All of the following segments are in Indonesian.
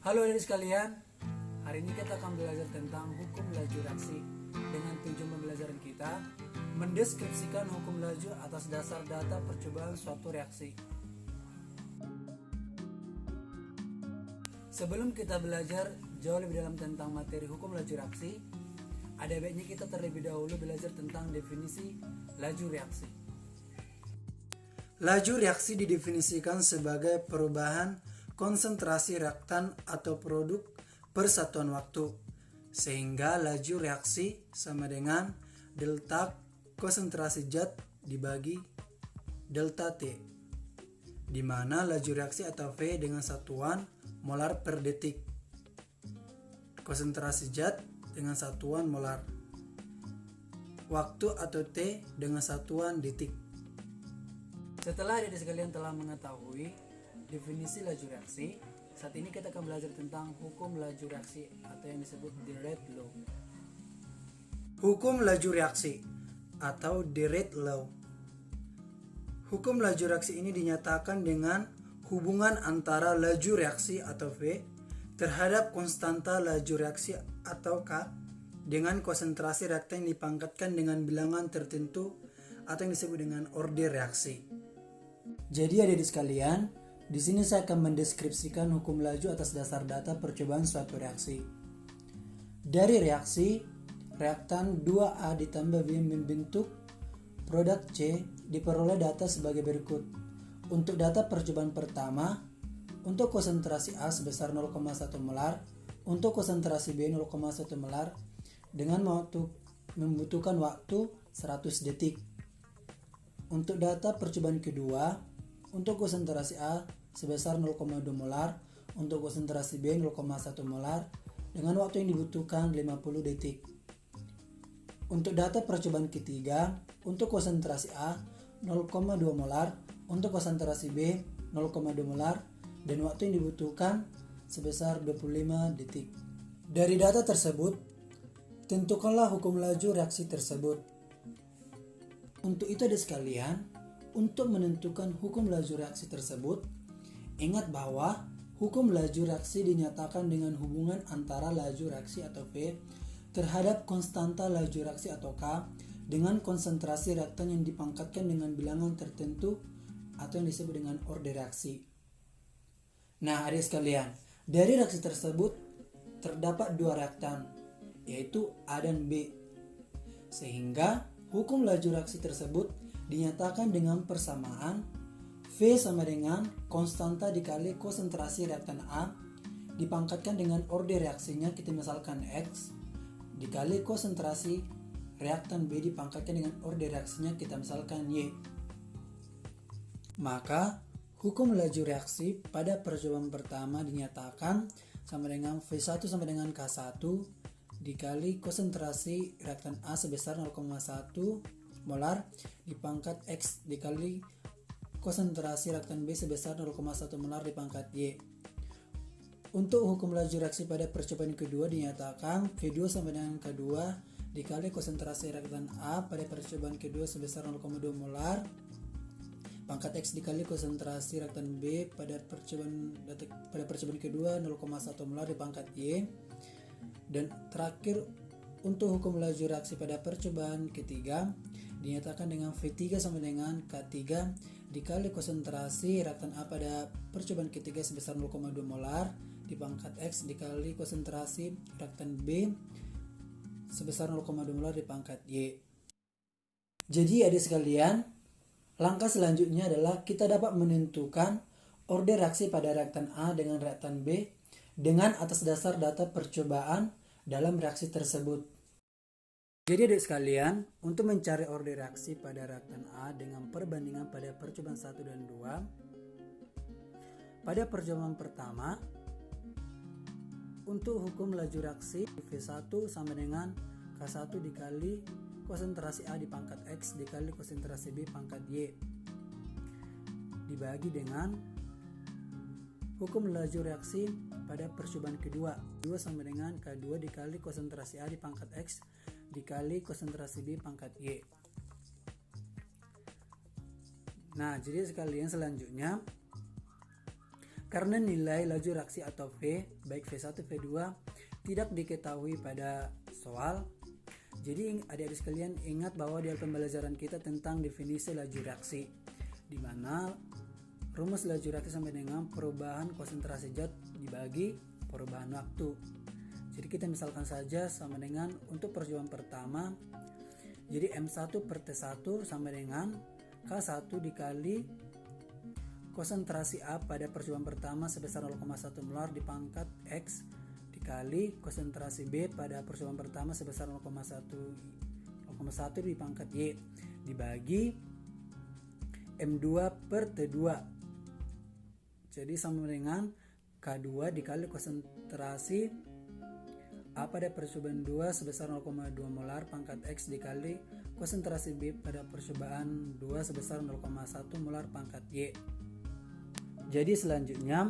Halo adik sekalian, hari ini kita akan belajar tentang hukum laju reaksi. Dengan tujuan pembelajaran kita mendeskripsikan hukum laju atas dasar data percobaan suatu reaksi. Sebelum kita belajar jauh lebih dalam tentang materi hukum laju reaksi, ada baiknya kita terlebih dahulu belajar tentang definisi laju reaksi. Laju reaksi didefinisikan sebagai perubahan konsentrasi reaktan atau produk per satuan waktu, sehingga laju reaksi sama dengan delta konsentrasi zat dibagi delta T, di mana laju reaksi atau V dengan satuan molar per detik, konsentrasi zat dengan satuan molar, waktu atau T dengan satuan detik. Setelah adik sekalian telah mengetahui definisi laju reaksi, saat ini kita akan belajar tentang hukum laju reaksi atau yang disebut the rate law. Hukum laju reaksi atau the rate law. Hukum laju reaksi ini dinyatakan dengan hubungan antara laju reaksi atau V terhadap konstanta laju reaksi atau K dengan konsentrasi reaktan yang dipangkatkan dengan bilangan tertentu atau yang disebut dengan orde reaksi. Jadi adik sekalian, di sini saya akan mendeskripsikan hukum laju atas dasar data percobaan suatu reaksi. Dari reaksi, reaktan 2A ditambah B membentuk produk C diperoleh data sebagai berikut. Untuk data percobaan pertama, untuk konsentrasi A sebesar 0,1 molar, untuk konsentrasi B 0,1 molar dengan membutuhkan waktu 100 detik. Untuk data percobaan kedua, untuk konsentrasi A sebesar 0,2 molar, untuk konsentrasi B 0,1 molar dengan waktu yang dibutuhkan 50 detik. Untuk data percobaan ketiga, untuk konsentrasi A 0,2 molar, untuk konsentrasi B 0,2 molar dan waktu yang dibutuhkan sebesar 25 detik. Dari data tersebut, tentukanlah hukum laju reaksi tersebut. Untuk itu adik sekalian, untuk menentukan hukum laju reaksi tersebut, ingat bahwa hukum laju reaksi dinyatakan dengan hubungan antara laju reaksi atau V terhadap konstanta laju reaksi atau K dengan konsentrasi reaktan yang dipangkatkan dengan bilangan tertentu atau yang disebut dengan orde reaksi. Nah adik sekalian, dari reaksi tersebut terdapat dua reaktan, yaitu A dan B, sehingga hukum laju reaksi tersebut dinyatakan dengan persamaan V sama dengan konstanta dikali konsentrasi reaktan A dipangkatkan dengan orde reaksinya, kita misalkan X, dikali konsentrasi reaktan B dipangkatkan dengan orde reaksinya, kita misalkan Y. Maka hukum laju reaksi pada percobaan pertama dinyatakan sama dengan V1 sama dengan K1 dikali konsentrasi reaktan A sebesar 0,1 molar dipangkat X dikali konsentrasi reaktan B sebesar 0,1 molar dipangkat Y. Untuk hukum laju reaksi pada percobaan kedua dinyatakan V2 sama dengan K2 dikali konsentrasi reaktan A pada percobaan kedua sebesar 0,2 molar pangkat X dikali konsentrasi reaktan B pada percobaan kedua 0,1 molar dipangkat Y. Dan terakhir, untuk hukum laju reaksi pada percobaan ketiga dinyatakan dengan V3 sama dengan K3 dikali konsentrasi reaktan A pada percobaan ketiga sebesar 0,2 molar dipangkat X dikali konsentrasi reaktan B sebesar 0,2 molar dipangkat Y. Jadi adik sekalian, langkah selanjutnya adalah kita dapat menentukan orde reaksi pada reaktan A dengan reaktan B dengan atas dasar data percobaan dalam reaksi tersebut. Jadi adik sekalian, untuk mencari orde reaksi pada reaktan A dengan perbandingan pada percobaan 1 dan 2, pada percobaan pertama, untuk hukum laju reaksi V1 sama dengan K1 dikali konsentrasi A dipangkat X dikali konsentrasi B pangkat Y dibagi dengan hukum laju reaksi pada percobaan kedua 2 sama dengan K2 dikali konsentrasi A dipangkat X dikali konsentrasi B pangkat Y. Nah jadi sekalian selanjutnya Karena nilai laju reaksi atau V, baik V1 V2 tidak diketahui pada soal, jadi adik-adik sekalian ingat bahwa di pembelajaran kita tentang definisi laju reaksi, di mana rumus laju reaksi sama dengan perubahan konsentrasi zat dibagi perubahan waktu. Jadi kita misalkan saja sama dengan untuk percobaan pertama, jadi M1 per T1 sama dengan K1 dikali konsentrasi A pada percobaan pertama sebesar 0,1 molar dipangkat X dikali konsentrasi B pada percobaan pertama sebesar 0,1 dipangkat Y dibagi M2 per T2. Jadi sama dengan K2 dikali konsentrasi A pada percobaan 2 sebesar 0,2 molar pangkat X dikali konsentrasi B pada percobaan 2 sebesar 0,1 molar pangkat Y. Jadi selanjutnya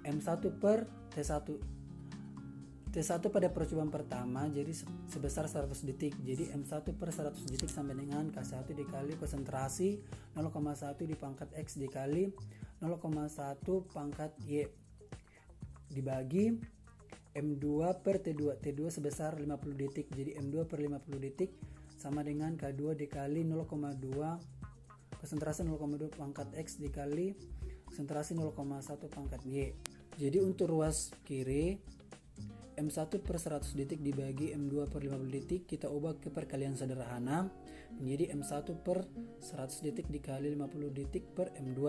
M1 per T1 pada percobaan pertama jadi sebesar 100 detik. Jadi M1 per 100 detik sama dengan K1 dikali konsentrasi 0,1 dipangkat X dikali 0,1 pangkat Y dibagi M2 per T2 sebesar 50 detik. Jadi M2 per 50 detik sama dengan K2 dikali 0,2 konsentrasi 0,2 pangkat X dikali konsentrasi 0,1 pangkat Y. Jadi untuk ruas kiri M1 per 100 detik dibagi M2 per 50 detik kita ubah ke perkalian sederhana menjadi M1 per 100 detik dikali 50 detik per M2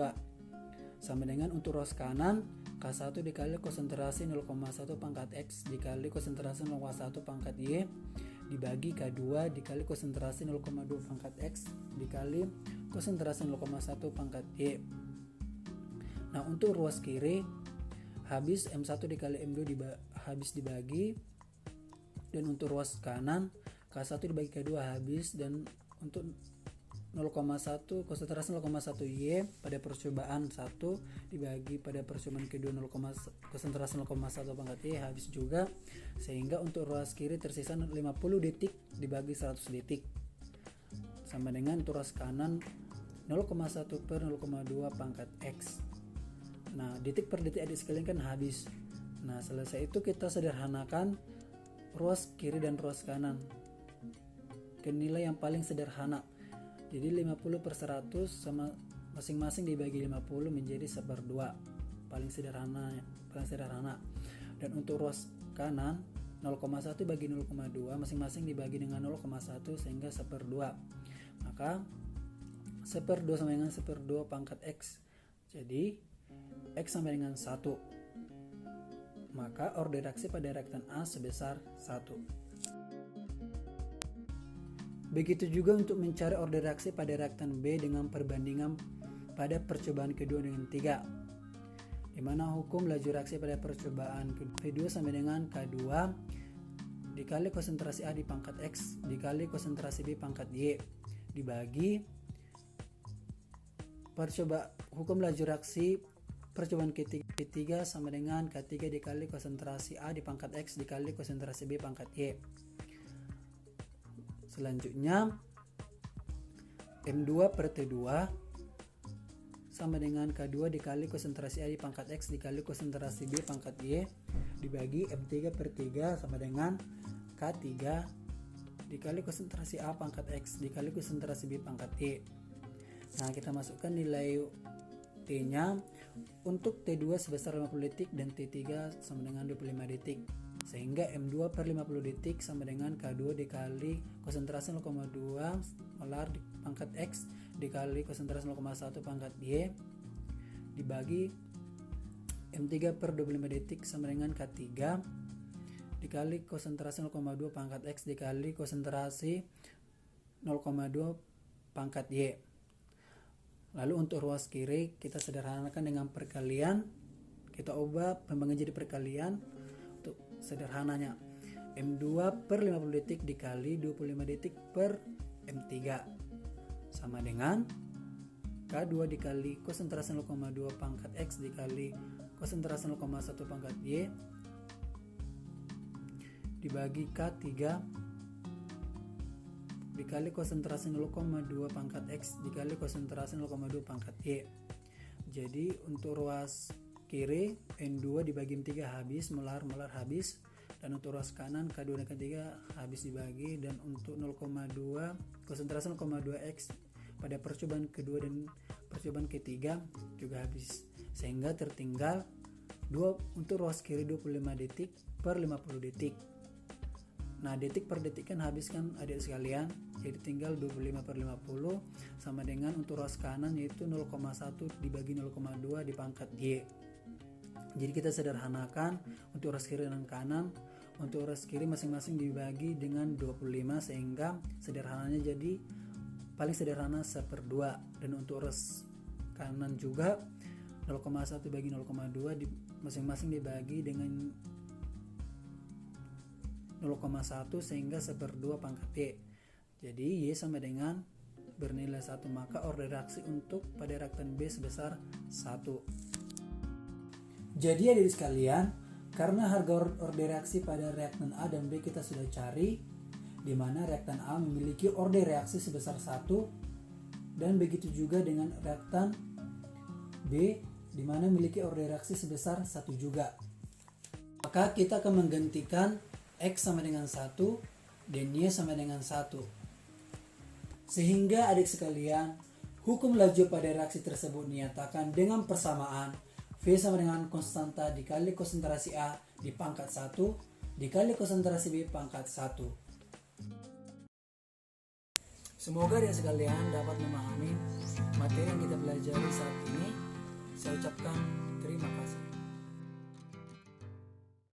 sama dengan untuk ruas kanan K1 dikali konsentrasi 0,1 pangkat X dikali konsentrasi 0,1 pangkat Y dibagi K2 dikali konsentrasi 0,2 pangkat X dikali konsentrasi 0,1 pangkat Y. Nah untuk ruas kiri habis M1 dikali M2 habis dibagi, dan untuk ruas kanan K1 dibagi K2 habis, dan untuk 0,1 konsentrasi 0,1 Y pada percobaan 1 dibagi pada percobaan kedua konsentrasi 0,1 pangkat Y habis juga, sehingga untuk ruas kiri tersisa 50 detik dibagi 100 detik sama dengan untuk ruas kanan 0,1 per 0,2 pangkat X. Nah detik per detik adik sekalian kan habis. Nah selesai itu kita sederhanakan ruas kiri dan ruas kanan ke nilai yang paling sederhana. Jadi 50 per 100 sama masing-masing dibagi 50 menjadi 1/2, paling sederhana. Dan untuk ruas kanan 0,1 bagi 0,2 masing-masing dibagi dengan 0,1 sehingga 1/2. Maka 1/2 sama dengan 1/2 pangkat X. Jadi X sama dengan 1. Maka order reaksi pada reaktan A sebesar 1. Begitu juga untuk mencari order reaksi pada reaktan B dengan perbandingan pada percobaan kedua dengan 3. Di mana hukum laju reaksi pada percobaan kedua sama dengan K2 dikali konsentrasi A di pangkat X dikali konsentrasi B pangkat Y dibagi hukum laju reaksi percobaan ketiga sama dengan K3 dikali konsentrasi A di pangkat X dikali konsentrasi B pangkat Y. Selanjutnya M2 per T2 sama dengan K2 dikali konsentrasi A di pangkat X dikali konsentrasi B pangkat Y dibagi M3 per 3 sama dengan K3 dikali konsentrasi A pangkat X dikali konsentrasi B pangkat Y. Nah kita masukkan nilai T nya untuk T2 sebesar 50 detik dan T3 sama dengan 25 detik, sehingga M2 per 50 detik sama dengan K2 dikali konsentrasi 0,2 molar di pangkat X dikali konsentrasi 0,1 pangkat Y dibagi M3 per 25 detik sama dengan K3 dikali konsentrasi 0,2 pangkat X dikali konsentrasi 0,2 pangkat Y. Lalu untuk ruas kiri kita sederhanakan dengan perkalian, kita ubah pembagian jadi perkalian untuk sederhananya. M2 per 50 detik dikali 25 detik per M3 sama dengan K2 dikali konsentrasi 0,2 pangkat X dikali konsentrasi 0,1 pangkat Y dibagi K3 dikali konsentrasi 0,2 pangkat X dikali konsentrasi 0,2 pangkat Y. Jadi untuk ruas kiri N2 dibagi 3 habis, molar habis, dan untuk ruas kanan K2 dan K3 habis dibagi, dan untuk 0,2 konsentrasi 0,2 X pada percobaan kedua dan percobaan ketiga juga habis, sehingga tertinggal untuk ruas kiri 25 detik per 50 detik. Nah, detik per detik kan habis kan adik sekalian, jadi tinggal 25 per 50 sama dengan untuk ruas kanan yaitu 0,1 dibagi 0,2 dipangkat Y. Jadi kita sederhanakan untuk ruas kiri dan kanan. Untuk ruas kiri masing-masing dibagi dengan 25 sehingga sederhananya jadi paling sederhana 1/2, dan untuk ruas kanan juga 0,1 bagi 0,2 masing-masing dibagi dengan 0,1 sehingga 1/2 pangkat Y. Jadi Y sama dengan bernilai 1, maka order reaksi untuk pada reaktan B sebesar 1. Jadi adik sekalian, karena harga order reaksi pada reaktan A dan B kita sudah cari, di mana reaktan A memiliki order reaksi sebesar 1, dan begitu juga dengan reaktan B di mana memiliki order reaksi sebesar 1 juga. Maka kita akan menggantikan X sama dengan 1 dan Y sama dengan 1. Sehingga adik sekalian, hukum laju pada reaksi tersebut dinyatakan dengan persamaan V sama dengan konstanta dikali konsentrasi A dipangkat 1 dikali konsentrasi B pangkat 1. Semoga adik sekalian dapat memahami materi yang kita pelajari saat ini. Saya ucapkan terima kasih.